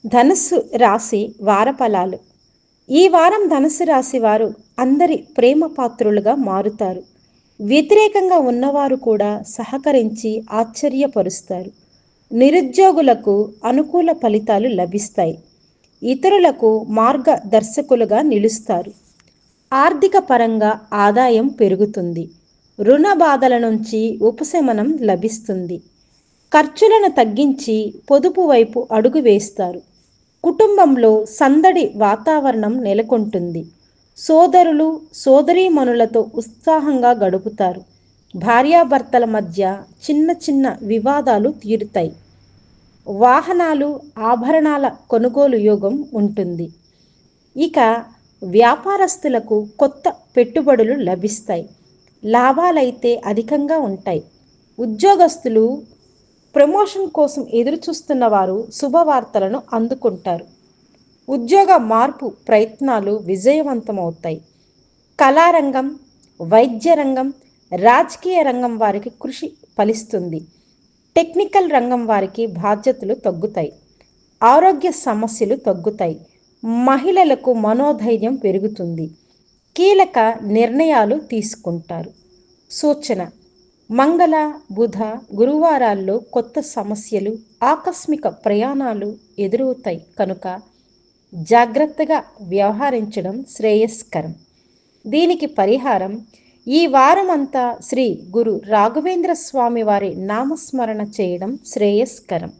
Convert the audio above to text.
ధనుస్సు రాశి వారఫలాలు. ఈ వారం ధనుస్సు రాశి వారు అందరి ప్రేమ పాత్రులుగా మారుతారు. వ్యతిరేకంగా ఉన్నవారు కూడా సహకరించి ఆశ్చర్యపరుస్తారు. నిరుద్యోగులకు అనుకూల ఫలితాలు లభిస్తాయి. ఇతరులకు మార్గదర్శకులుగా నిలుస్తారు. ఆర్థిక పరంగా ఆదాయం పెరుగుతుంది. రుణ బాధల నుంచి ఉపశమనం లభిస్తుంది. ఖర్చులను తగ్గించి పొదుపు వైపు అడుగు వేస్తారు. కుటుంబంలో సందడి వాతావరణం నెలకొంటుంది. సోదరులు సోదరీమణులతో ఉత్సాహంగా గడుపుతారు. భార్యాభర్తల మధ్య చిన్న చిన్న వివాదాలు తీరుతాయి. వాహనాలు ఆభరణాల కొనుగోలు యోగం ఉంటుంది. ఇక వ్యాపారస్తులకు కొత్త పెట్టుబడులు లభిస్తాయి. లాభాలైతే అధికంగా ఉంటాయి. ఉద్యోగస్తులు ప్రమోషన్ కోసం ఎదురుచూస్తున్న వారు శుభవార్తలను అందుకుంటారు. ఉద్యోగ మార్పు ప్రయత్నాలు విజయవంతమవుతాయి. కళారంగం, వైద్య రంగం, రాజకీయ రంగం వారికి కృషి ఫలిస్తుంది. టెక్నికల్ రంగం వారికి బాధ్యతలు తగ్గుతాయి. ఆరోగ్య సమస్యలు తగ్గుతాయి. మహిళలకు మనోధైర్యం పెరుగుతుంది. కీలక నిర్ణయాలు తీసుకుంటారు. సూచన: మంగళ, బుధ, గురువారాల్లో కొత్త సమస్యలు, ఆకస్మిక ప్రయాణాలు ఎదురవుతాయి కనుక జాగ్రత్తగా వ్యవహరించడం శ్రేయస్కరం. దీనికి పరిహారం: ఈ వారమంతా శ్రీ గురు రాఘవేంద్ర స్వామి వారి నామస్మరణ చేయడం శ్రేయస్కరం.